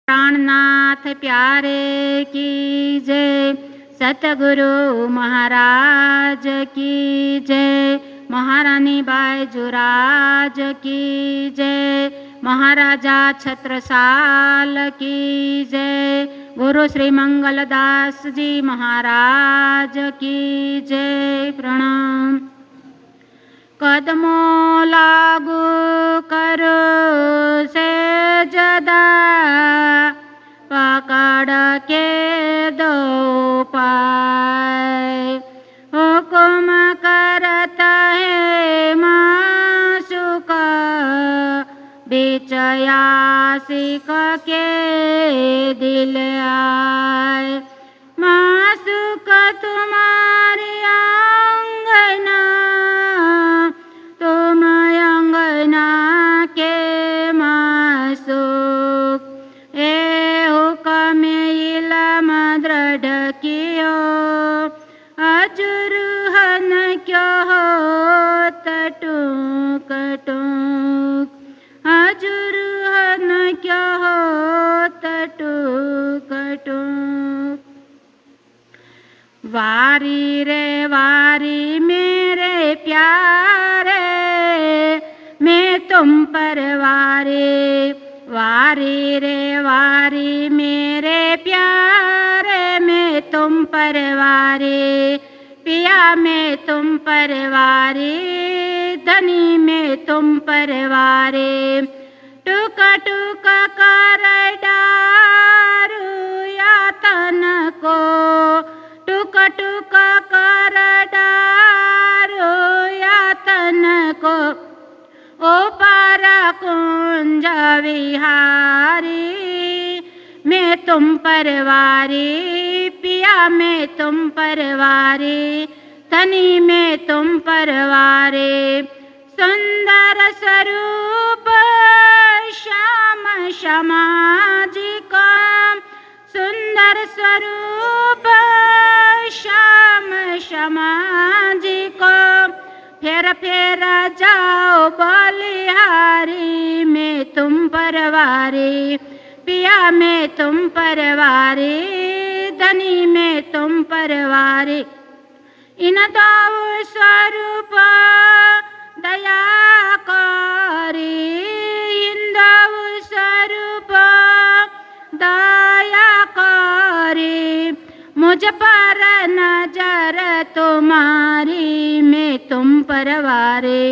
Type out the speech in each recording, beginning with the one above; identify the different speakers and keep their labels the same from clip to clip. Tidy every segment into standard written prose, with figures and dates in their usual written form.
Speaker 1: प्राणनाथ प्यारे की जय। सतगुरु महाराज की जय। महारानी बाईजुराज की जय। महाराजा छत्रसाल की जय। गुरु श्री मंगलदास जी महाराज की जय। प्रणाम। कदमों लागू करो से जदा, पकड़ के दो पाए। हुक्म करता है माशूक, बीच आशिक के दिल आए। माशूक तुम्हारी अंगना, तुम अंगना के माशूक। ए हुक्म इल्म दृढ़ कियो, अजुर्हन क्यों होत टूक टूक। अजुर्हन क्यों होत टूक टूक। वारी रे वारी मेरे प्यारे, मैं तुम पर वारी। वारी रे वारी मेरे प्यारे, मैं तुम पर वारी। पिया मैं तुम पर वारी, धनी मैं तुम पर वारी। टूक टूक कर डारू यातन को, टूक टूक कर डारू यातन को। ओ पार कुंज विहारी, मैं तुम पर वारी। पिया मैं तुम पर वारी, धनी मैं तुम पर वारी। सुंदर स्वरूप श्याम समाजिक, सुंदर स्वरूप श्याम समाजिक। फेर फेर जाओ बलिहारी, मैं तुम पर वारी। पिया मैं तुम पर वारी, धनी मैं तुम पर वारी। इन दाऊ स्वरूप दया करी, इन दाऊ स्वरूप दया करी। मुझ पर नजर तुम्हारी, मैं तुम पर वारी।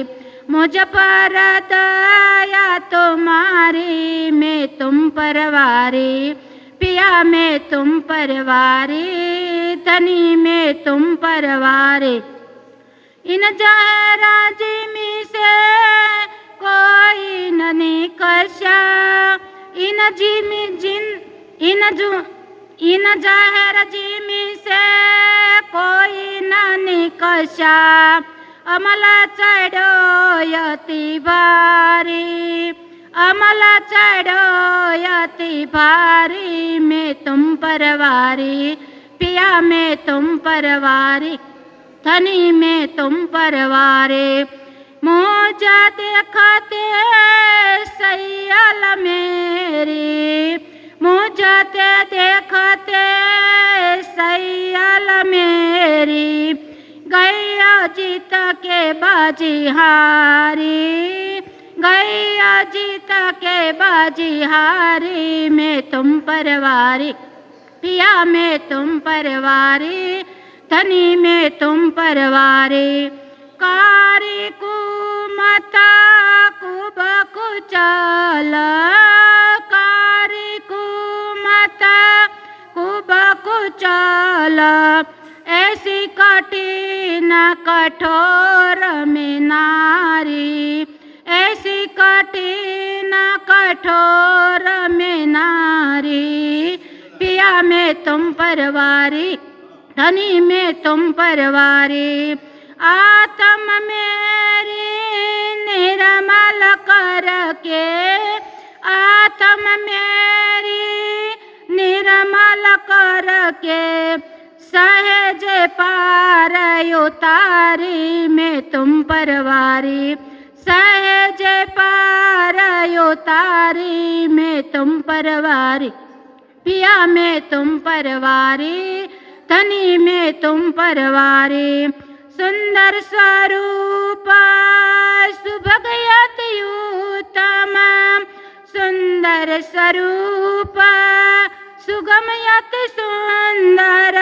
Speaker 1: मुझ पर दया तुम्हारी, मैं तुम पर वारी। पिया मैं तुम पर वारी, धनी मैं तुम पर वारी। इन जहरा जिमी से कोई न निकषा, इन जिमी जिन इन जहर जिमी से कोई न निकषा। अमल चढ़ो यति भारी, अमल चढ़ो यति भारी। मैं तुम पर वारी, पिया मैं तुम पर वारी, धनी मैं तुम पर वारी। मुझे देखते सैयल मेरी, मुझे देखते सैयल मेरी। गैया जीत के बाजी हारी, गैया जीत के बाजी हारी। मैं तुम पर वारी, पिया मैं तुम पर वारी, धनी मैं तुम पर वारी। कारी कुमता कुब कुचल, कारी कुमता कुब कुचल। ऐसी कठिन कठोर में नारी, ऐसी कठिन कठोर में नारी। पिया मैं तुम पर वारी, धनी मैं तुम पर वारी। आत्म मेरी निर्मल करके, आत्म मेरी निर्मल करके। सहज पार उतारी, मैं तुम पर वारी। सहज पार भयो तारी, मैं तुम परवारी, पिया मैं तुम परवारी, धनी मैं तुम परवारी। सुंदर स्वरूप सुभग अति उत्तम, सुंदर स्वरूप सुगम अति सुंदर,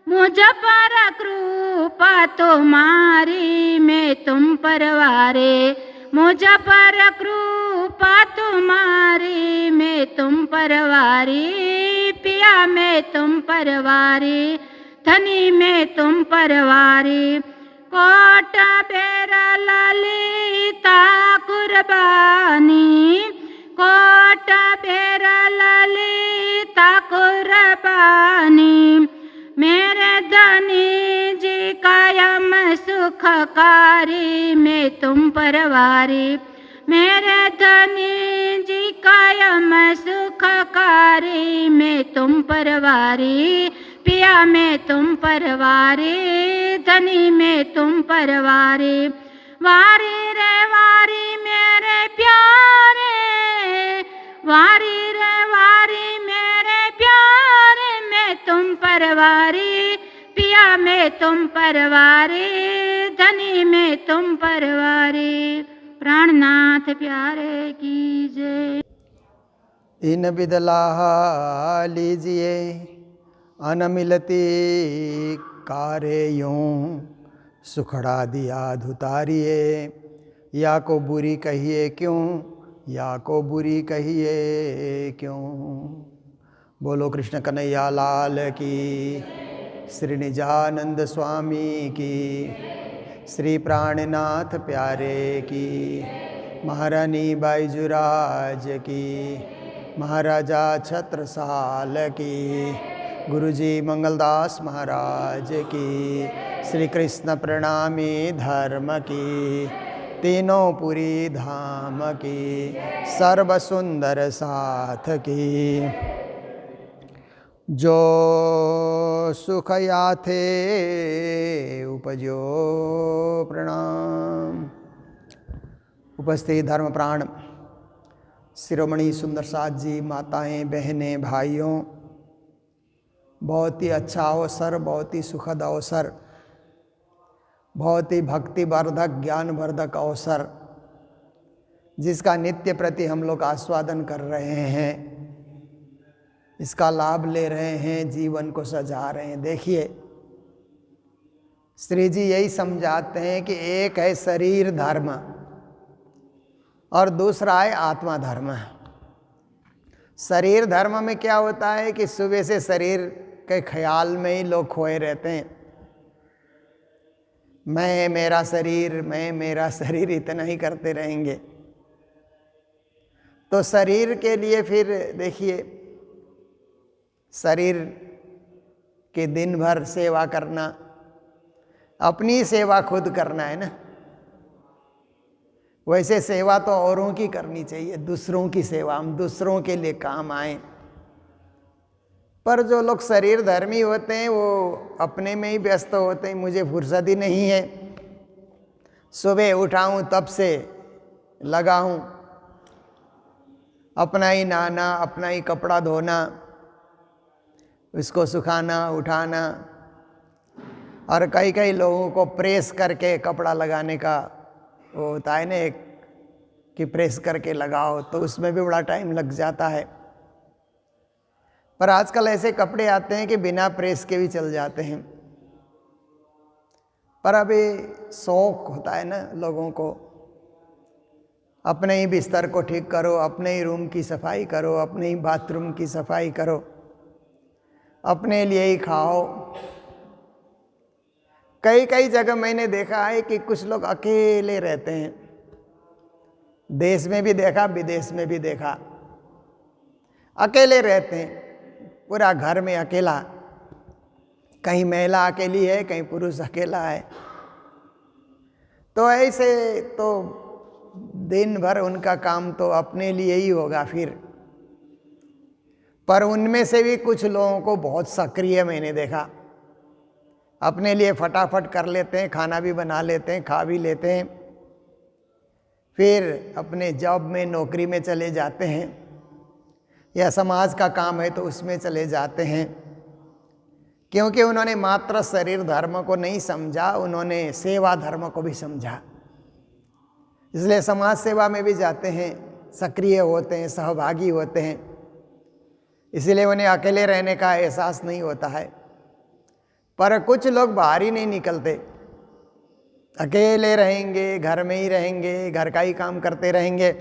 Speaker 1: मुझ पर कृपा तुम्हारी, मैं तुम परवारे, मुझ पर कृपा तुम्हारी, मैं तुम परवारी, पिया मैं तुम परवारी, धनी मैं तुम परवारी। कोट बेरा ललिता कुर्बानी, कोट बेरा ललिता कुर्बानी, मेरे धनी जी कायम सुखकारी, मैं तुम परवारी, मेरे धनी जी कायम सुखकारी, मैं तुम परवारी, पिया मैं तुम परवारी, धनी मैं तुम परवारी। वारी रे वारी मेरे प्यारे, वारी रे वारी मेरे प्यारे, मैं तुम परवारी, पिया मैं तुम परवारी, धनी मैं तुम परवारी। प्राणनाथ प्यारे की जय।
Speaker 2: इन बिदलाह लीजिए अन मिलती कारे यूं, सुखड़ा दिया धुतारिए, या को बुरी कहिए क्यों, या को बुरी कहिए क्यों। बोलो कृष्ण कन्हैया लाल की, श्री निजानंद स्वामी की, श्री प्राणनाथ प्यारे की, महारानी बाईजुराज की, महाराजा छत्रसाल की, गुरुजी मंगलदास महाराज की, श्री कृष्ण प्रणामी धर्म की, तीनों पुरी धाम की, सर्व सुंदर साथ की। जो सुख याथे उपजो प्रणाम। उपस्थित धर्म प्राण शिरोमणि सुंदर साथ जी, माताएं, बहनें, भाइयों, बहुत ही अच्छा अवसर, बहुत ही सुखद अवसर, बहुत ही भक्तिवर्धक ज्ञानवर्धक अवसर, जिसका नित्य प्रति हम लोग आस्वादन कर रहे हैं, इसका लाभ ले रहे हैं, जीवन को सजा रहे हैं। देखिए श्री जी यही समझाते हैं कि एक है शरीर धर्म और दूसरा है आत्मा धर्म। शरीर धर्म में क्या होता है कि सुबह से शरीर के ख्याल में ही लोग खोए रहते हैं। मैं मेरा शरीर, मैं मेरा शरीर, इतना ही करते रहेंगे। तो शरीर के लिए फिर देखिए, शरीर के दिन भर सेवा करना, अपनी सेवा खुद करना है ना। वैसे सेवा तो औरों की करनी चाहिए, दूसरों की सेवा, हम दूसरों के लिए काम आए। पर जो लोग शरीर धर्मी होते हैं वो अपने में ही व्यस्त होते हैं। मुझे फुर्सत ही नहीं है, सुबह उठाऊं तब से लगा हूं, अपना ही नहाना, अपना ही कपड़ा धोना, उसको सुखाना, उठाना, और कई कई लोगों को प्रेस करके कपड़ा लगाने का वो होता है ना, एक कि प्रेस करके लगाओ, तो उसमें भी बड़ा टाइम लग जाता है। पर आजकल ऐसे कपड़े आते हैं कि बिना प्रेस के भी चल जाते हैं। पर अभी शौक होता है ना लोगों को, अपने ही बिस्तर को ठीक करो, अपने ही रूम की सफाई करो, अपने ही बाथरूम की सफाई करो, अपने लिए ही खाओ। कई कई जगह मैंने देखा है कि कुछ लोग अकेले रहते हैं, देश में भी देखा, विदेश में भी देखा, अकेले रहते हैं, पूरा घर में अकेला, कहीं महिला अकेली है, कहीं पुरुष अकेला है। तो ऐसे तो दिन भर उनका काम तो अपने लिए ही होगा फिर। पर उनमें से भी कुछ लोगों को बहुत सक्रिय मैंने देखा, अपने लिए फटाफट कर लेते हैं, खाना भी बना लेते हैं, खा भी लेते हैं, फिर अपने जॉब में, नौकरी में चले जाते हैं, या समाज का काम है तो उसमें चले जाते हैं, क्योंकि उन्होंने मात्र शरीर धर्म को नहीं समझा, उन्होंने सेवा धर्म को भी समझा। इसलिए समाज सेवा में भी जाते हैं, सक्रिय होते हैं, सहभागी होते हैं। इसलिए उन्हें अकेले रहने का एहसास नहीं होता है। पर कुछ लोग बाहर ही नहीं निकलते, अकेले रहेंगे, घर में ही रहेंगे, घर का ही काम करते रहेंगे।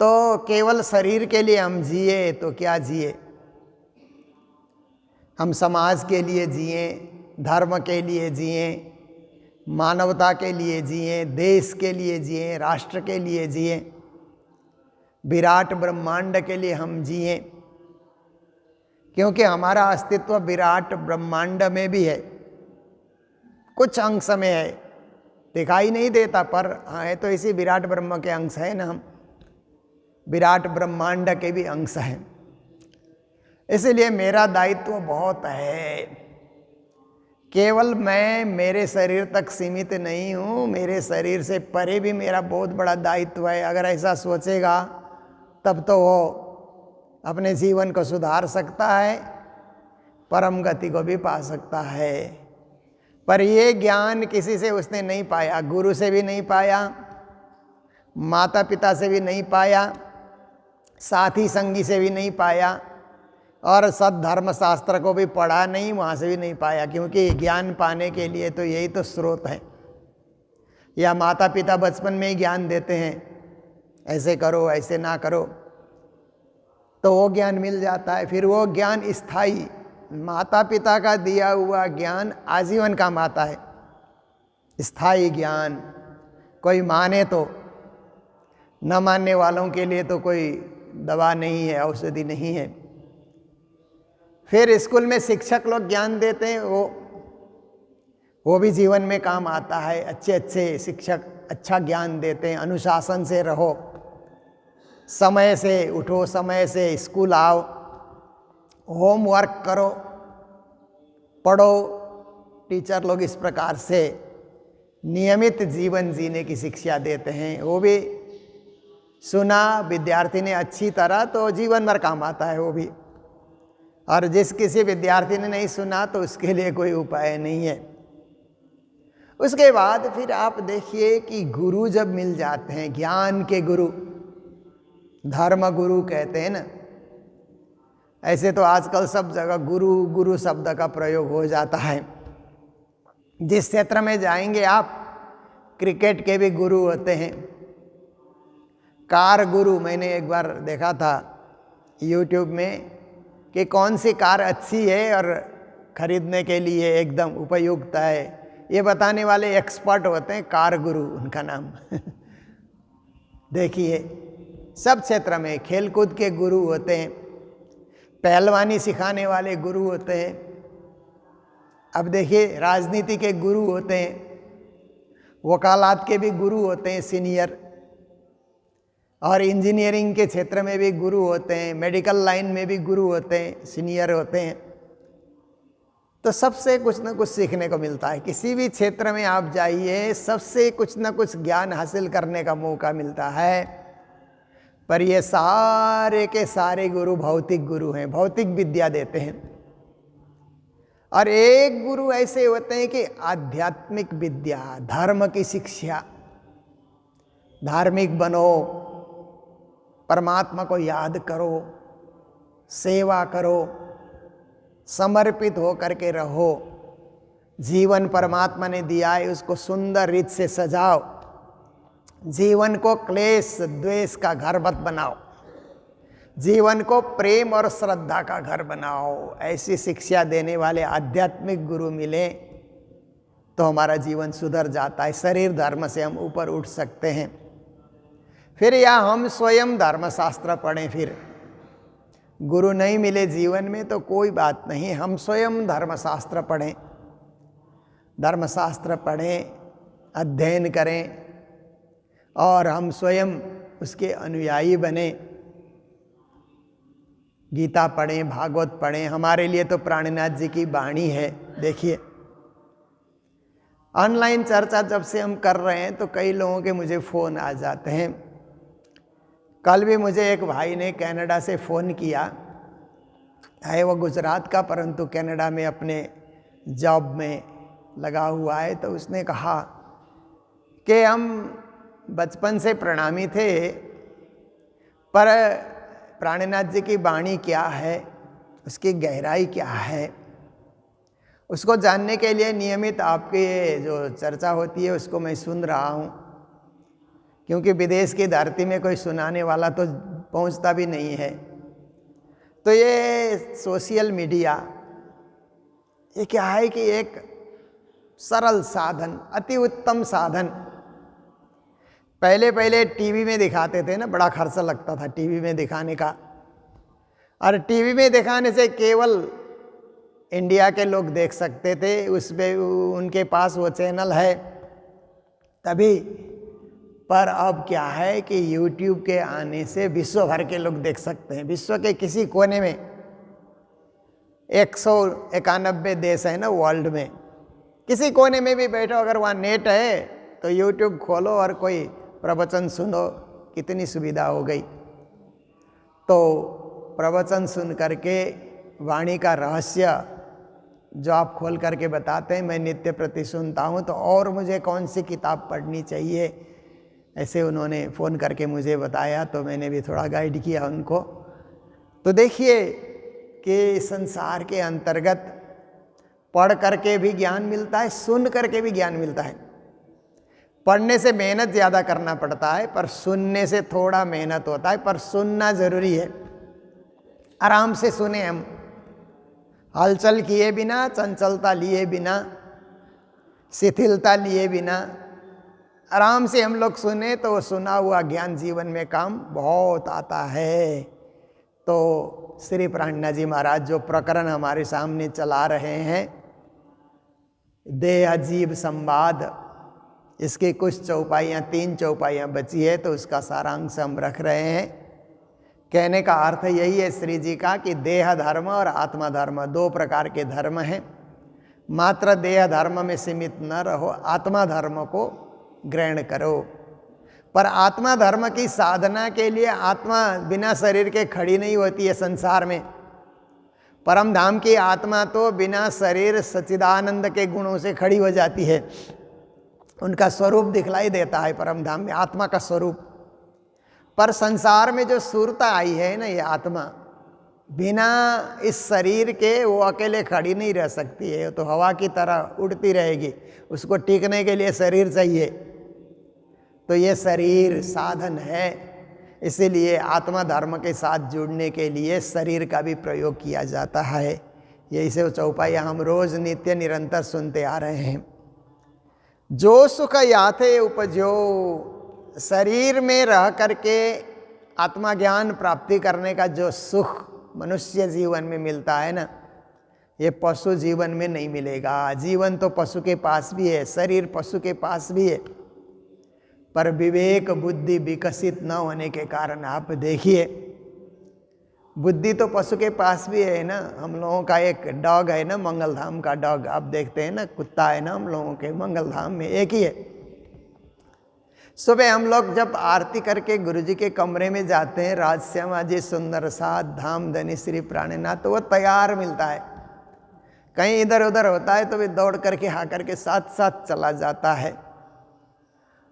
Speaker 2: तो केवल शरीर के लिए हम जिए तो क्या जिए, हम समाज के लिए जिए, धर्म के लिए जिए, मानवता के लिए जिए, देश के लिए जिए, राष्ट्र के लिए जिए, विराट ब्रह्मांड के लिए हम जिए, क्योंकि हमारा अस्तित्व विराट ब्रह्मांड में भी है, कुछ अंश में है, दिखाई नहीं देता, पर है तो इसी विराट ब्रह्म के अंश है ना, हम विराट ब्रह्मांड के भी अंश हैं। इसलिए मेरा दायित्व बहुत है। केवल मैं मेरे शरीर तक सीमित नहीं हूँ, मेरे शरीर से परे भी मेरा बहुत बड़ा दायित्व है। अगर ऐसा सोचेगा तब तो वो अपने जीवन को सुधार सकता है, परम गति को भी पा सकता है। पर ये ज्ञान किसी से उसने नहीं पाया, गुरु से भी नहीं पाया, माता पिता से भी नहीं पाया, साथी संगी से भी नहीं पाया, और सद्धर्म शास्त्र को भी पढ़ा नहीं, वहाँ से भी नहीं पाया। क्योंकि ज्ञान पाने के लिए तो यही तो स्रोत है। या माता पिता बचपन में ही ज्ञान देते हैं, ऐसे करो, ऐसे ना करो, तो वो ज्ञान मिल जाता है। फिर वो ज्ञान स्थायी, माता पिता का दिया हुआ ज्ञान आजीवन काम आता है, स्थायी ज्ञान। कोई माने तो, न मानने वालों के लिए तो कोई दवा नहीं है, औषधि नहीं है। फिर स्कूल में शिक्षक लोग ज्ञान देते हैं, वो भी जीवन में काम आता है। अच्छे अच्छे शिक्षक अच्छा ज्ञान देते हैं, अनुशासन से रहो, समय से उठो, समय से स्कूल आओ, होमवर्क करो, पढ़ो। टीचर लोग इस प्रकार से नियमित जीवन जीने की शिक्षा देते हैं। वो भी सुना विद्यार्थी ने अच्छी तरह तो जीवन भर काम आता है वो भी। और जिस किसी विद्यार्थी ने नहीं सुना तो उसके लिए कोई उपाय नहीं है। उसके बाद फिर आप देखिए कि गुरु जब मिल जाते हैं, ज्ञान के गुरु, धर्म गुरु कहते हैं ना, ऐसे तो आजकल सब जगह गुरु गुरु शब्द का प्रयोग हो जाता है। जिस क्षेत्र में जाएंगे आप, क्रिकेट के भी गुरु होते हैं, कार गुरु। मैंने एक बार देखा था YouTube में कि कौन सी कार अच्छी है और खरीदने के लिए एकदम उपयुक्त है, ये बताने वाले एक्सपर्ट होते हैं, कार गुरु उनका नाम। देखिए, सब क्षेत्र में खेलकूद के गुरु होते हैं, पहलवानी सिखाने वाले गुरु होते हैं। अब देखिए, राजनीति के गुरु होते हैं, वकालत के भी गुरु होते हैं सीनियर, और इंजीनियरिंग के क्षेत्र में भी गुरु होते हैं, मेडिकल लाइन में भी गुरु होते हैं, सीनियर होते हैं। तो सबसे कुछ न कुछ सीखने को मिलता है। किसी भी क्षेत्र में आप जाइए, सबसे कुछ न कुछ ज्ञान हासिल करने का मौका मिलता है। पर ये सारे के सारे गुरु भौतिक गुरु हैं, भौतिक विद्या देते हैं। और एक गुरु ऐसे होते हैं कि आध्यात्मिक विद्या, धर्म की शिक्षा, धार्मिक बनो, परमात्मा को याद करो, सेवा करो, समर्पित हो करके रहो, जीवन परमात्मा ने दिया है उसको सुंदर रीत से सजाओ, जीवन को क्लेश द्वेष का घर मत बनाओ, जीवन को प्रेम और श्रद्धा का घर बनाओ। ऐसी शिक्षा देने वाले आध्यात्मिक गुरु मिले तो हमारा जीवन सुधर जाता है, शरीर धर्म से हम ऊपर उठ सकते हैं। फिर या हम स्वयं धर्मशास्त्र पढ़ें, फिर गुरु नहीं मिले जीवन में तो कोई बात नहीं, हम स्वयं धर्मशास्त्र पढ़ें, धर्मशास्त्र पढ़ें, अध्ययन करें और हम स्वयं उसके अनुयायी बने। गीता पढ़ें, भागवत पढ़ें। हमारे लिए तो प्राणनाथ जी की वाणी है। देखिए, ऑनलाइन चर्चा जब से हम कर रहे हैं तो कई लोगों के मुझे फ़ोन आ जाते हैं। कल भी मुझे एक भाई ने कनाडा से फ़ोन किया है, वो गुजरात का परंतु कनाडा में अपने जॉब में लगा हुआ है। तो उसने कहा कि हम बचपन से प्रणामी थे, पर प्राणनाथ जी की वाणी क्या है, उसकी गहराई क्या है, उसको जानने के लिए नियमित आपके जो चर्चा होती है उसको मैं सुन रहा हूँ, क्योंकि विदेश की धरती में कोई सुनाने वाला तो पहुँचता भी नहीं है। तो ये सोशल मीडिया ये क्या है कि एक सरल साधन, अति उत्तम साधन। पहले टीवी में दिखाते थे ना, बड़ा खर्च लगता था टीवी में दिखाने का, और टीवी में दिखाने से केवल इंडिया के लोग देख सकते थे, उसमें उनके पास वो चैनल है तभी। पर अब क्या है कि YouTube के आने से विश्व भर के लोग देख सकते हैं। विश्व के किसी कोने में 191 देश है ना वर्ल्ड में, किसी कोने में भी बैठो, अगर वहाँ नेट है तो YouTube खोलो और कोई प्रवचन सुनो, कितनी सुविधा हो गई। तो प्रवचन सुन करके वाणी का रहस्य जो आप खोल करके बताते हैं, मैं नित्य प्रति सुनता हूँ। तो और मुझे कौन सी किताब पढ़नी चाहिए, ऐसे उन्होंने फ़ोन करके मुझे बताया, तो मैंने भी थोड़ा गाइड किया उनको। तो देखिए कि संसार के अंतर्गत पढ़ करके भी ज्ञान मिलता है, सुन करके भी ज्ञान मिलता है। पढ़ने से मेहनत ज़्यादा करना पड़ता है, पर सुनने से थोड़ा मेहनत होता है, पर सुनना ज़रूरी है। आराम से सुने हम, हलचल किए बिना, चंचलता लिए बिना, शिथिलता लिए बिना, आराम से हम लोग सुने तो सुना हुआ ज्ञान जीवन में काम बहुत आता है। तो श्री प्राणनाथ जी महाराज जो प्रकरण हमारे सामने चला रहे हैं, देह जीव संवाद, इसकी कुछ चौपाइयाँ, 3 चौपाइयाँ बची है, तो उसका सारांश हम रख रहे हैं। कहने का अर्थ यही है श्री जी का कि देह धर्म और आत्मा धर्म 2 प्रकार के धर्म हैं। मात्र देह धर्म में सीमित न रहो, आत्मा धर्म को ग्रहण करो। पर आत्मा धर्म की साधना के लिए आत्मा बिना शरीर के खड़ी नहीं होती है संसार में। परम धाम की आत्मा तो बिना शरीर सच्चिदानंद के गुणों से खड़ी हो जाती है, उनका स्वरूप दिखलाई देता है परम धाम में, आत्मा का स्वरूप। पर संसार में जो सुरता आई है ना, ये आत्मा बिना इस शरीर के वो अकेले खड़ी नहीं रह सकती है, तो हवा की तरह उड़ती रहेगी, उसको टिकने के लिए शरीर चाहिए। तो ये शरीर साधन है, इसीलिए आत्मा धर्म के साथ जुड़ने के लिए शरीर का भी प्रयोग किया जाता है। यही से चौपाइयाँ हम रोज नित्य निरंतर सुनते आ रहे हैं। जो सुख याथे उपजो, शरीर में रह करके आत्मा ज्ञान प्राप्ति करने का जो सुख मनुष्य जीवन में मिलता है ना, ये पशु जीवन में नहीं मिलेगा। जीवन तो पशु के पास भी है, शरीर पशु के पास भी है, पर विवेक बुद्धि विकसित न होने के कारण आप देखिए, बुद्धि तो पशु के पास भी है ना। हम लोगों का एक डॉग है ना, मंगलधाम का डॉग, आप देखते हैं ना, कुत्ता है ना हम लोगों के मंगलधाम में एक ही है। सुबह हम लोग जब आरती करके गुरुजी के कमरे में जाते हैं, राजश्यामा जी सुंदर साथ धाम धनी श्री प्राणनाथ, तो वो तैयार मिलता है। कहीं इधर उधर होता है तो वे दौड़ करके हाँ करके साथ साथ चला जाता है।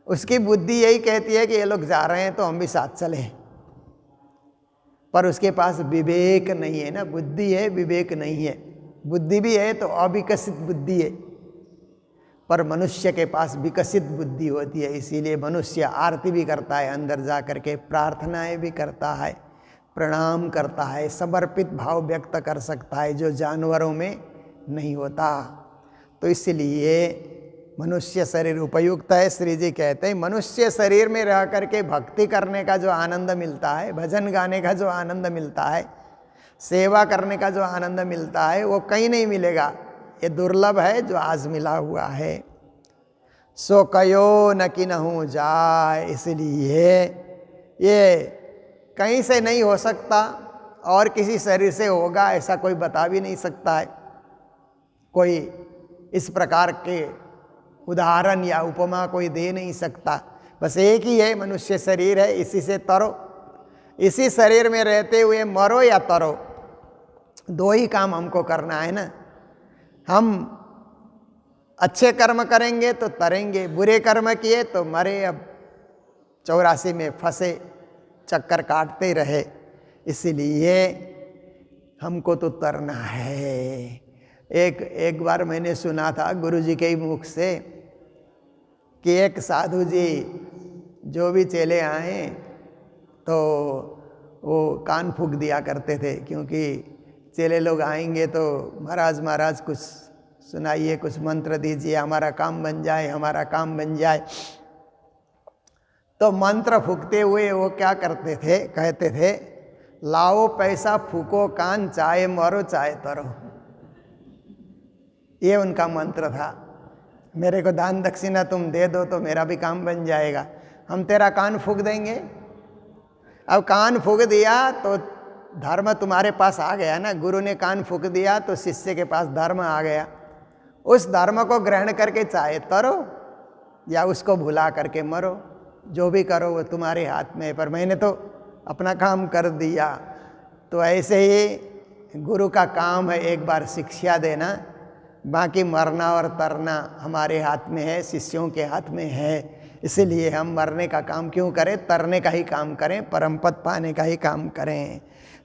Speaker 2: उसकी बुद्धि यही कहती है कि ये लोग जा रहे हैं तो हम भी साथ चलें, पर उसके पास विवेक नहीं है ना। बुद्धि है, विवेक नहीं है। बुद्धि भी है तो अविकसित बुद्धि है, पर मनुष्य के पास विकसित बुद्धि होती है। इसीलिए मनुष्य आरती भी करता है, अंदर जा कर के प्रार्थनाएं भी करता है, प्रणाम करता है, समर्पित भाव व्यक्त कर सकता है, जो जानवरों में नहीं होता। तो इसलिए मनुष्य शरीर उपयुक्त है। श्री जी कहते हैं मनुष्य शरीर में रह करके भक्ति करने का जो आनंद मिलता है, भजन गाने का जो आनंद मिलता है, सेवा करने का जो आनंद मिलता है, वो कहीं नहीं मिलेगा। ये दुर्लभ है जो आज मिला हुआ है। सो कयो न किन्हु जाय, इसलिए ये कहीं से नहीं हो सकता और किसी शरीर से होगा ऐसा कोई बता भी नहीं सकता है। कोई इस प्रकार के उदाहरण या उपमा कोई दे नहीं सकता। बस एक ही है, मनुष्य शरीर है, इसी से तरो। इसी शरीर में रहते हुए मरो या तरो, दो ही काम हमको करना है ना। हम अच्छे कर्म करेंगे तो तरेंगे, बुरे कर्म किए तो मरे। अब 84 में फंसे, चक्कर काटते रहे। इसीलिए हमको तो तरना है। एक बार मैंने सुना था गुरुजी के ही मुख से कि एक साधु जी जो भी चले आए तो वो कान फूंक दिया करते थे, क्योंकि चेले लोग आएंगे तो महाराज कुछ सुनाइए, कुछ मंत्र दीजिए, हमारा काम बन जाए, हमारा काम बन जाए। तो मंत्र फूंकते हुए वो क्या करते थे, कहते थे, लाओ पैसा फूको कान, चाहे मरो चाहे तरो। ये उनका मंत्र था। मेरे को दान दक्षिणा तुम दे दो तो मेरा भी काम बन जाएगा, हम तेरा कान फूंक देंगे। अब कान फूंक दिया तो धर्म तुम्हारे पास आ गया ना। गुरु ने कान फूंक दिया तो शिष्य के पास धर्म आ गया। उस धर्म को ग्रहण करके चाहे तरो या उसको भुला करके मरो, जो भी करो वो तुम्हारे हाथ में है। पर मैंने तो अपना काम कर दिया। तो ऐसे ही गुरु का काम है एक बार शिक्षा देना, बाकी मरना और तरना हमारे हाथ में है, शिष्यों के हाथ में है। इसलिए हम मरने का काम क्यों करें, तरने का ही काम करें, परम पद पाने का ही काम करें।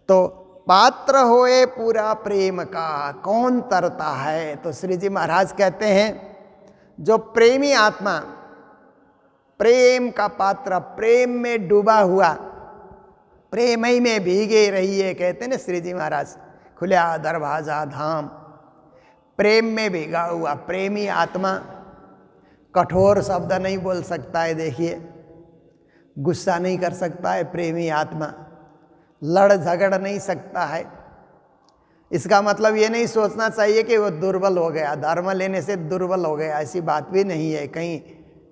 Speaker 2: तो पात्र होए पूरा प्रेम का, कौन तरता है? तो श्री जी महाराज कहते हैं, जो प्रेमी आत्मा, प्रेम का पात्र, प्रेम में डूबा हुआ, प्रेम ही में भीगे रहिए, कहते हैं ना श्री जी महाराज, खुला दरवाजा धाम। प्रेम में भीगा हुआ प्रेमी आत्मा कठोर शब्द नहीं बोल सकता है। देखिए, गुस्सा नहीं कर सकता है प्रेमी आत्मा, लड़ झगड़ नहीं सकता है। इसका मतलब ये नहीं सोचना चाहिए कि वो दुर्बल हो गया, धर्म लेने से दुर्बल हो गया, ऐसी बात भी नहीं है। कहीं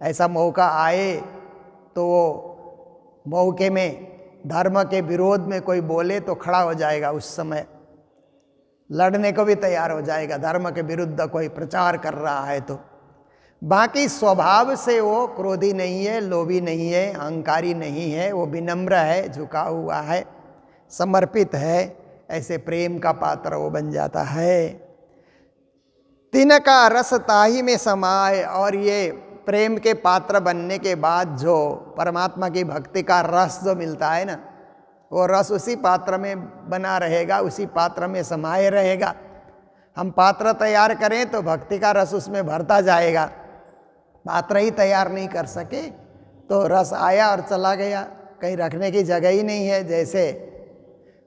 Speaker 2: ऐसा मौका आए तो वो मौके में धर्म के विरोध में कोई बोले तो खड़ा हो जाएगा, उस समय लड़ने को भी तैयार हो जाएगा, धर्म के विरुद्ध कोई प्रचार कर रहा है तो। बाकी स्वभाव से वो क्रोधी नहीं है, लोभी नहीं है, अहंकारी नहीं है, वो विनम्र है, झुका हुआ है, समर्पित है। ऐसे प्रेम का पात्र वो बन जाता है। तिनका रस ताही में समाये, और ये प्रेम के पात्र बनने के बाद जो परमात्मा की भक्ति का रस जो मिलता है ना, वो रस उसी पात्र में बना रहेगा, उसी पात्र में समाये रहेगा। हम पात्र तैयार करें तो भक्ति का रस उसमें भरता जाएगा। पात्र ही तैयार नहीं कर सके तो रस आया और चला गया, कहीं रखने की जगह ही नहीं है। जैसे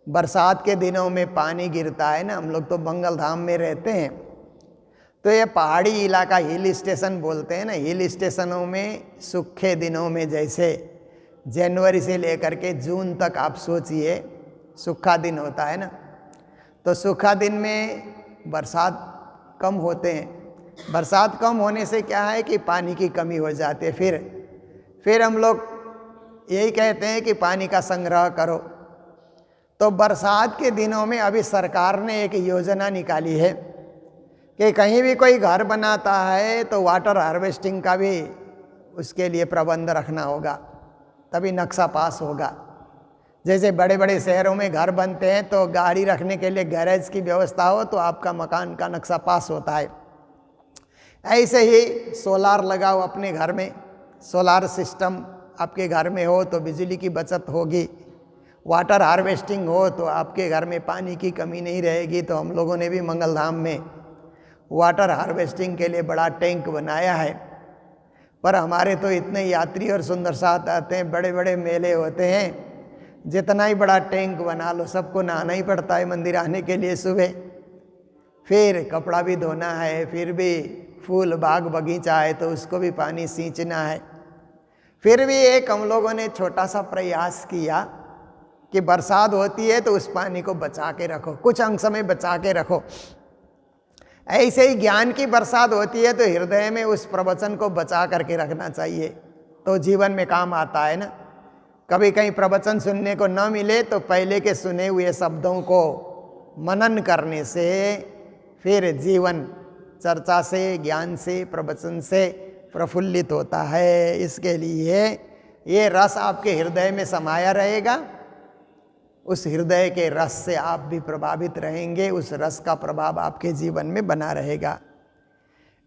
Speaker 2: बरसात के दिनों में पानी गिरता है ना, हम लोग तो मंगल धाम में रहते हैं, तो ये पहाड़ी इलाका हिल स्टेशन बोलते हैं ना, हिल स्टेशनों में सूखे दिनों में, जैसे जनवरी से लेकर के जून तक आप सोचिए सूखा दिन होता है ना, तो सूखा दिन में बरसात कम होते हैं। बरसात कम होने से क्या है कि पानी की कमी हो जाती है। फिर हम लोग यही कहते हैं कि पानी का संग्रह करो। तो बरसात के दिनों में अभी सरकार ने एक योजना निकाली है कि कहीं भी कोई घर बनाता है तो वाटर हार्वेस्टिंग का भी उसके लिए प्रबंध रखना होगा, तभी नक्शा पास होगा। जैसे बड़े बड़े शहरों में घर बनते हैं तो गाड़ी रखने के लिए गैरेज की व्यवस्था हो तो आपका मकान का नक्शा पास होता है। ऐसे ही सोलार लगाओ अपने घर में, सोलार सिस्टम आपके घर में हो तो बिजली की बचत होगी। वाटर हार्वेस्टिंग हो तो आपके घर में पानी की कमी नहीं रहेगी। तो हम लोगों ने भी मंगलधाम में वाटर हार्वेस्टिंग के लिए बड़ा टैंक बनाया है। पर हमारे तो इतने यात्री और सुंदर साथ आते हैं, बड़े बड़े मेले होते हैं, जितना ही बड़ा टैंक बना लो सबको नहाना ही पड़ता है मंदिर आने के लिए सुबह। फिर कपड़ा भी धोना है, फिर भी फूल बाग बगीचा है तो उसको भी पानी सींचना है। फिर भी एक हम लोगों ने छोटा सा प्रयास किया कि बरसात होती है तो उस पानी को बचा के रखो, कुछ अंश में बचा के रखो। ऐसे ही ज्ञान की बरसात होती है तो हृदय में उस प्रवचन को बचा करके रखना चाहिए, तो जीवन में काम आता है ना। कभी कहीं प्रवचन सुनने को न मिले तो पहले के सुने हुए शब्दों को मनन करने से फिर जीवन चर्चा से, ज्ञान से, प्रवचन से प्रफुल्लित होता है। इसके लिए ये रस आपके हृदय में समाया रहेगा, उस हृदय के रस से आप भी प्रभावित रहेंगे, उस रस का प्रभाव आपके जीवन में बना रहेगा।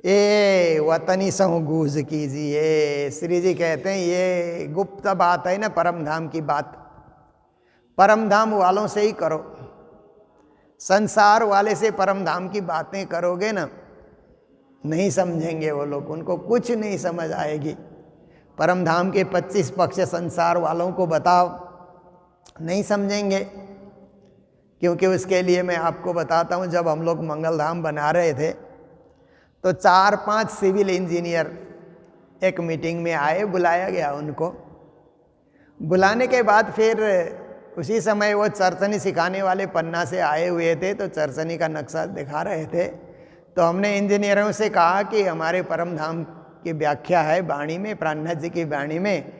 Speaker 2: ए वतनी सहु गूज कीजिए। श्री जी कहते हैं ये गुप्त बात है ना, परम धाम की बात परम धाम वालों से ही करो। संसार वाले से परम धाम की बातें करोगे ना, नहीं समझेंगे वो लोग, उनको कुछ नहीं समझ आएगी। परम धाम के 25 पक्ष संसार वालों को बताओ, नहीं समझेंगे। क्योंकि उसके लिए मैं आपको बताता हूँ, जब हम लोग मंगल धाम बना रहे थे तो 4-5 सिविल इंजीनियर एक मीटिंग में आए, बुलाया गया उनको। बुलाने के बाद फिर उसी समय वो चरचनी सिखाने वाले पन्ना से आए हुए थे, तो चरचनी का नक्शा दिखा रहे थे। तो हमने इंजीनियरों से कहा कि हमारे परम धाम की व्याख्या है वाणी में, प्राणनाथ जी की वाणी में,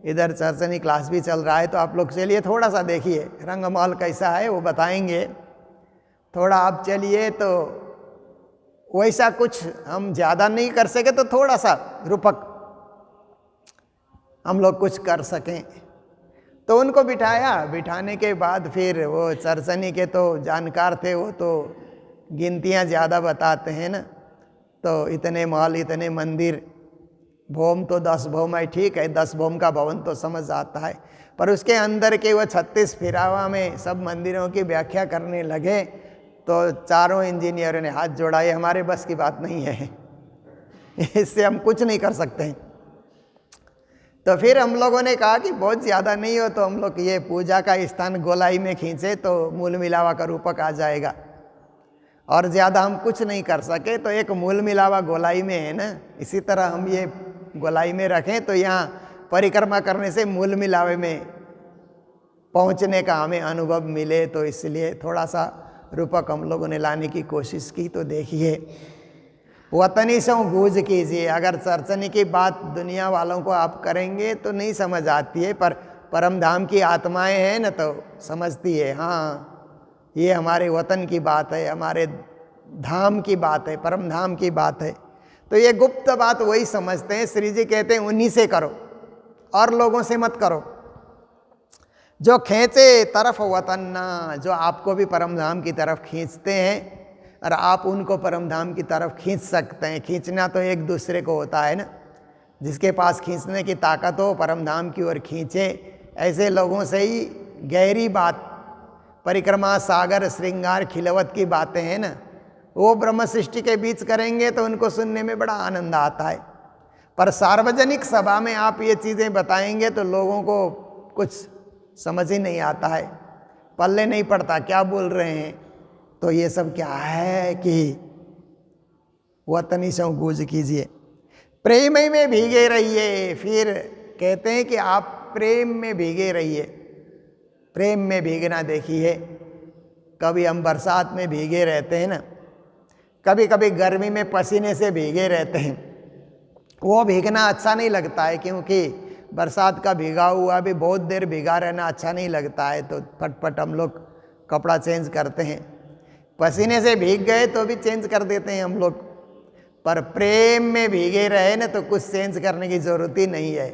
Speaker 2: इधर चरचनी क्लास भी चल रहा है, तो आप लोग चलिए थोड़ा सा देखिए रंगमहल कैसा है वो बताएंगे, थोड़ा आप चलिए। तो वैसा कुछ हम ज़्यादा नहीं कर सके तो थोड़ा सा रूपक हम लोग कुछ कर सकें। तो उनको बिठाया, बिठाने के बाद फिर वो चरचनी के तो जानकार थे, वो तो गिनतियाँ ज़्यादा बताते हैं ना, तो इतने महल, इतने मंदिर, भौम तो 10 भौम है, ठीक है 10 भौम का भवन तो समझ आता है, पर उसके अंदर के वो 36 फिरावा में सब मंदिरों की व्याख्या करने लगे। तो चारों इंजीनियरों ने हाथ जोड़ा, ये हमारे बस की बात नहीं है, इससे हम कुछ नहीं कर सकते हैं। तो फिर हम लोगों ने कहा कि बहुत ज़्यादा नहीं हो तो हम लोग ये पूजा का स्थान गोलाई में खींचे तो मूल मिलावा का रूपक आ जाएगा, और ज़्यादा हम कुछ नहीं कर सके तो एक मूल मिलावा गोलाई में है ना, इसी तरह हम ये गोलाई में रखें तो यहाँ परिक्रमा करने से मूल मिलावे में पहुँचने का हमें अनुभव मिले। तो इसलिए थोड़ा सा रूपक हम लोगों ने लाने की कोशिश की। तो देखिए वतनी से गूंज कीजिए। अगर चरचनी की बात दुनिया वालों को आप करेंगे तो नहीं समझ आती है, पर परम धाम की आत्माएं हैं ना तो समझती है, हाँ ये हमारे वतन की बात है, हमारे धाम की बात है, परम धाम की बात है। तो ये गुप्त बात वही समझते हैं। श्री जी कहते हैं उन्हीं से करो और लोगों से मत करो। जो खींचे तरफ वतन ना, जो आपको भी परम धाम की तरफ खींचते हैं और आप उनको परम धाम की तरफ खींच सकते हैं। खींचना तो एक दूसरे को होता है ना, जिसके पास खींचने की ताकत हो परम धाम की ओर खींचे। ऐसे लोगों से ही गहरी बात, परिक्रमा, सागर, श्रृंगार, खिलवत की बातें हैं ना, वो ब्रह्म सृष्टि के बीच करेंगे तो उनको सुनने में बड़ा आनंद आता है। पर सार्वजनिक सभा में आप ये चीज़ें बताएंगे तो लोगों को कुछ समझ ही नहीं आता है, पल्ले नहीं पड़ता क्या बोल रहे हैं। तो ये सब क्या है कि वतनी से गूंज कीजिए, प्रेम में भीगे रहिए। फिर कहते हैं कि आप प्रेम में भीगे रहिए। प्रेम में भीगना देखिए, कभी हम बरसात में भीगे रहते हैं ना, कभी कभी गर्मी में पसीने से भीगे रहते हैं। वो भीगना अच्छा नहीं लगता है, क्योंकि बरसात का भीगा हुआ भी बहुत देर भीगा रहना अच्छा नहीं लगता है। तो फटफट हम लोग कपड़ा चेंज करते हैं। पसीने से भीग गए तो भी चेंज कर देते हैं हम लोग, पर प्रेम में भीगे रहे ना तो कुछ चेंज करने की ज़रूरत ही नहीं है।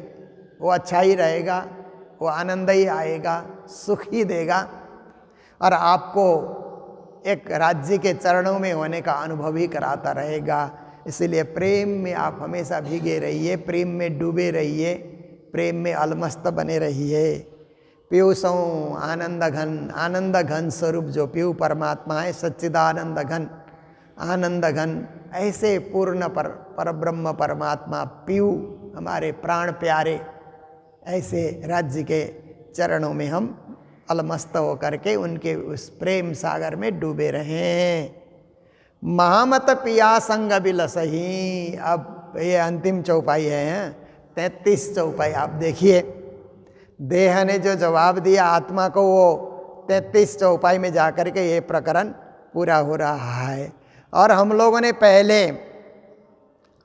Speaker 2: वो अच्छा ही रहेगा, वो आनंद ही आएगा, सुख ही देगा और आपको एक राज्य के चरणों में होने का अनुभव ही कराता रहेगा। इसलिए प्रेम में आप हमेशा भीगे रहिए, प्रेम में डूबे रहिए, प्रेम में अलमस्त बने रहिए। पीयू सौ आनंद घन, आनंद घन स्वरूप जो पीयू परमात्मा है, सच्चिदानंद घन, आनंद घन, ऐसे पूर्ण परब्रह्म परमात्मा पीयू हमारे प्राण प्यारे, ऐसे राज्य के चरणों में हम अलमस्त होकर के उनके उस प्रेम सागर में डूबे रहें। महामत पिया संग बिलसही। अब ये अंतिम चौपाई है, 33 चौपाई। आप देखिए देह ने जो जवाब दिया आत्मा को, वो 33 चौपाई में जाकर के ये प्रकरण पूरा हो रहा है। और हम लोगों ने पहले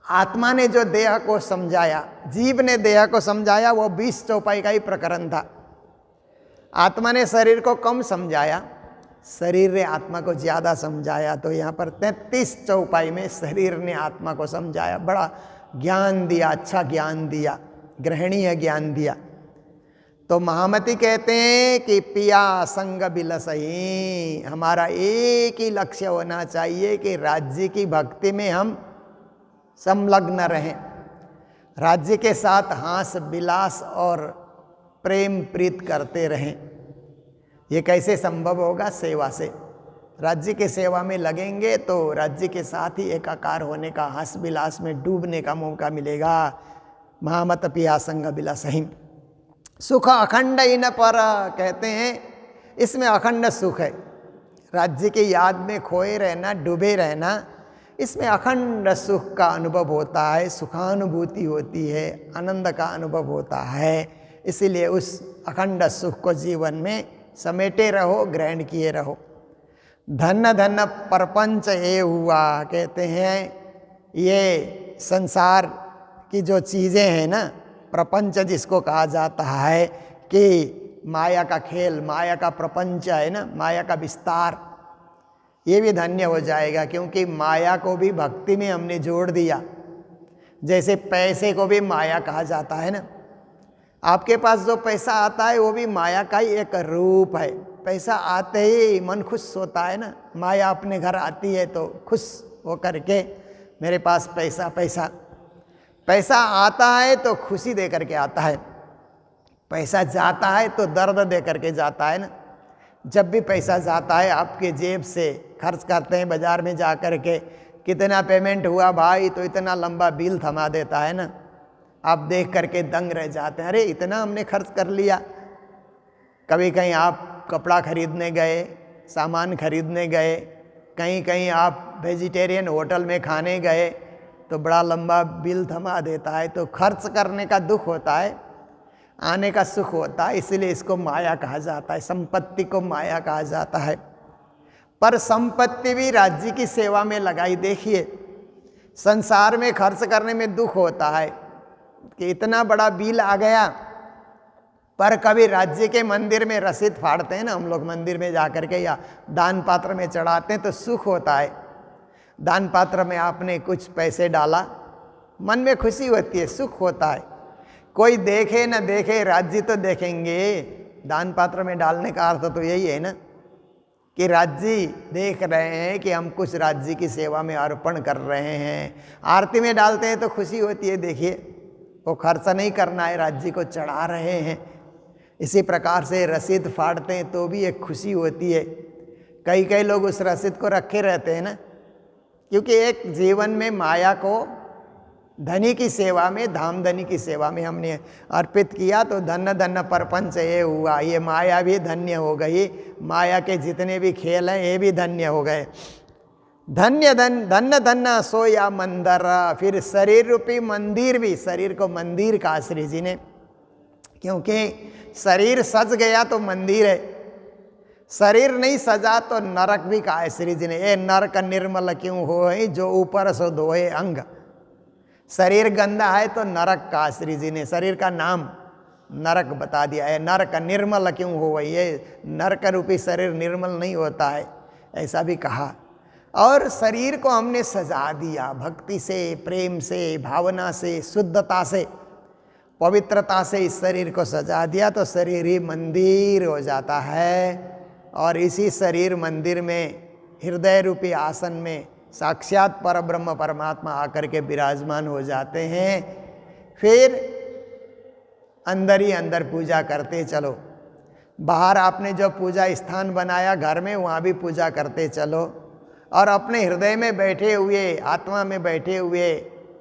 Speaker 2: आत्मा ने जो देह को समझाया, जीव ने देह को समझाया, वो 20 चौपाई का ही प्रकरण था। आत्मा ने शरीर को कम समझाया, शरीर ने आत्मा को ज़्यादा समझाया। तो यहाँ पर 33 चौपाई में शरीर ने आत्मा को समझाया। बड़ा ज्ञान दिया, अच्छा ज्ञान दिया, ग्रहणीय ज्ञान दिया। तो महामती कहते हैं कि पिया संग बिलसही, हमारा एक ही लक्ष्य होना चाहिए कि राज्य की भक्ति में हम संलग्न रहें, राज्य के साथ हास विलास और प्रेम प्रीत करते रहें। ये कैसे संभव होगा? सेवा से। राज्य के सेवा में लगेंगे तो राज्य के साथ ही एकाकार होने का, हंस विलास में डूबने का मौका मिलेगा। महामत पिया संग बिलसहि, सुख अखंड इन पर, कहते हैं इसमें अखंड सुख है। राज्य की याद में खोए रहना, डूबे रहना, इसमें अखंड सुख का अनुभव होता है, सुखानुभूति होती है, आनंद का अनुभव होता है। इसीलिए उस अखंड सुख को जीवन में समेटे रहो, ग्रहण किए रहो। धन्य धन्य परपंच ये हुआ, कहते हैं ये संसार की जो चीज़ें हैं ना, प्रपंच जिसको कहा जाता है कि माया का खेल, माया का प्रपंच है ना, माया का विस्तार, ये भी धन्य हो जाएगा। क्योंकि माया को भी भक्ति में हमने जोड़ दिया। जैसे पैसे को भी माया कहा जाता है ना, आपके पास जो पैसा आता है वो भी माया का ही एक रूप है। पैसा आते ही मन खुश होता है ना, माया अपने घर आती है तो खुश हो करके मेरे पास पैसा पैसा। पैसा आता है तो खुशी दे करके आता है, पैसा जाता है तो दर्द दे करके जाता है ना। जब भी पैसा जाता है आपके जेब से, खर्च करते हैं बाज़ार में जा कर के, कितना पेमेंट हुआ भाई, तो इतना लंबा बिल थमा देता है ना। आप देख करके दंग रह जाते हैं, अरे इतना हमने खर्च कर लिया। कभी कहीं आप कपड़ा खरीदने गए, सामान खरीदने गए, कहीं कहीं आप वेजिटेरियन होटल में खाने गए तो बड़ा लंबा बिल थमा देता है। तो खर्च करने का दुख होता है, आने का सुख होता है। इसलिए इसको माया कहा जाता है, संपत्ति को माया कहा जाता है। पर संपत्ति भी राज्य की सेवा में लगाई। देखिए संसार में खर्च करने में दुख होता है कि इतना बड़ा बिल आ गया, पर कभी राज्य के मंदिर में रसीद फाड़ते हैं ना हम लोग, मंदिर में जा कर के या दान पात्र में चढ़ाते हैं तो सुख होता है। दान पात्र में आपने कुछ पैसे डाला, मन में खुशी होती है, सुख होता है। कोई देखे न देखे, राज्य तो देखेंगे। दान पात्र में डालने का अर्थ तो यही है ना कि राज्य देख रहे हैं कि हम कुछ राज्य की सेवा में अर्पण कर रहे हैं। आरती में डालते हैं तो खुशी होती है, देखिए वो खर्चा नहीं करना है, राज्य को चढ़ा रहे हैं। इसी प्रकार से रसीद फाड़ते हैं तो भी एक खुशी होती है। कई कई लोग उस रसीद को रखे रहते हैं ना, क्योंकि एक जीवन में माया को धनी की सेवा में, धाम धनी की सेवा में हमने अर्पित किया तो धन्य धन्य परपंच ये हुआ। ये माया भी धन्य हो गई, माया के जितने भी खेल हैं ये भी धन्य हो गए। धन्य धन्य धन्य सोया मंदिर, फिर शरीर रूपी मंदिर भी, शरीर को मंदिर कहा श्री जी ने, क्योंकि शरीर सज गया तो मंदिर है, शरीर नहीं सजा तो नरक भी कहा है श्री जी ने। ये नरक निर्मल क्यों हो, जो ऊपर सो धोए अंग। शरीर गंदा है तो नरक कहा श्री जी ने, शरीर का नाम नरक बता दिया है। नरक निर्मल क्यों हो, ये नरक रूपी शरीर निर्मल नहीं होता है, ऐसा भी कहा। और शरीर को हमने सजा दिया भक्ति से, प्रेम से, भावना से, शुद्धता से, पवित्रता से इस शरीर को सजा दिया तो शरीर ही मंदिर हो जाता है। और इसी शरीर मंदिर में, हृदय रूपी आसन में साक्षात परब्रह्म परमात्मा आकर के विराजमान हो जाते हैं। फिर अंदर ही अंदर पूजा करते चलो। बाहर आपने जो पूजा स्थान बनाया घर में, वहाँ भी पूजा करते चलो। और अपने हृदय में बैठे हुए, आत्मा में बैठे हुए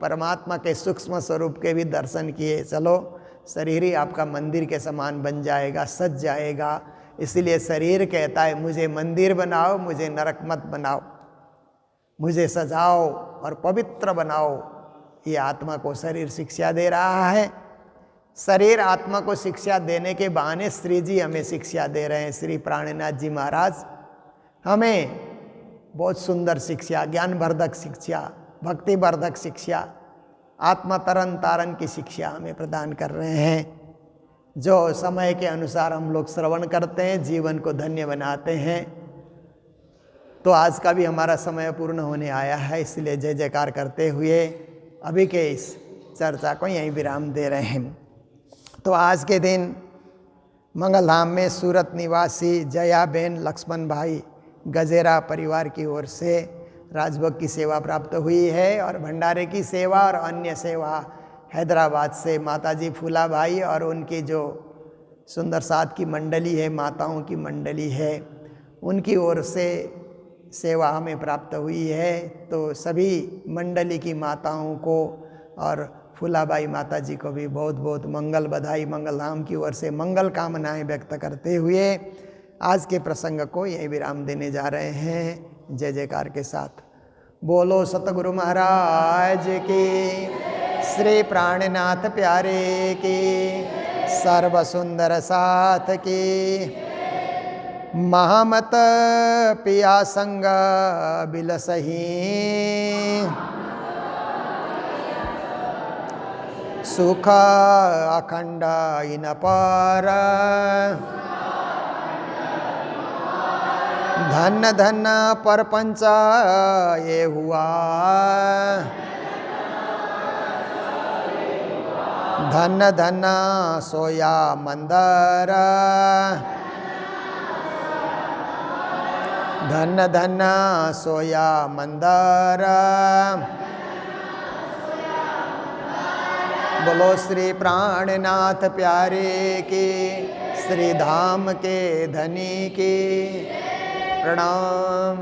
Speaker 2: परमात्मा के सूक्ष्म स्वरूप के भी दर्शन किए चलो। शरीर ही आपका मंदिर के समान बन जाएगा, सज जाएगा। इसलिए शरीर कहता है मुझे मंदिर बनाओ, मुझे नरक मत बनाओ, मुझे सजाओ और पवित्र बनाओ। ये आत्मा को शरीर शिक्षा दे रहा है। शरीर आत्मा को शिक्षा देने के बहाने श्री जी हमें शिक्षा दे रहे हैं। श्री प्राणनाथ जी महाराज हमें बहुत सुंदर शिक्षा, ज्ञानवर्धक शिक्षा, भक्तिवर्धक शिक्षा, आत्मा तरन तारण की शिक्षा हमें प्रदान कर रहे हैं, जो समय के अनुसार हम लोग श्रवण करते हैं, जीवन को धन्य बनाते हैं। तो आज का भी हमारा समय पूर्ण होने आया है, इसलिए जय जयकार करते हुए अभी के इस चर्चा को यहीं विराम दे रहे हैं। तो आज के दिन मंगलधाम में सूरत निवासी जयाबेन लक्ष्मण भाई गजेरा परिवार की ओर से राजभोग की सेवा प्राप्त हुई है और भंडारे की सेवा और अन्य सेवा हैदराबाद से माताजी फूला भाई और उनकी जो सुंदर साथ की मंडली है, माताओं की मंडली है, उनकी ओर से सेवा हमें प्राप्त हुई है। तो सभी मंडली की माताओं को और फूलाबाई माता जी को भी बहुत बहुत मंगल बधाई, मंगलधाम की ओर से मंगल कामनाएं व्यक्त करते हुए आज के प्रसंग को यही विराम देने जा रहे हैं जय जयकार के साथ। बोलो सतगुरु महाराज की, श्री प्राणनाथ प्यारे की, सर्व सुंदर साथ की, महामत पिया संग बिलसही, सुख अखंड इन पर, धन धन परपंच ये हुआ, धन धन सोया मंदर, धन धन सोया मंदर। बोलो श्री प्राणनाथ प्यारे की, श्री धाम के धनी की प्रणाम।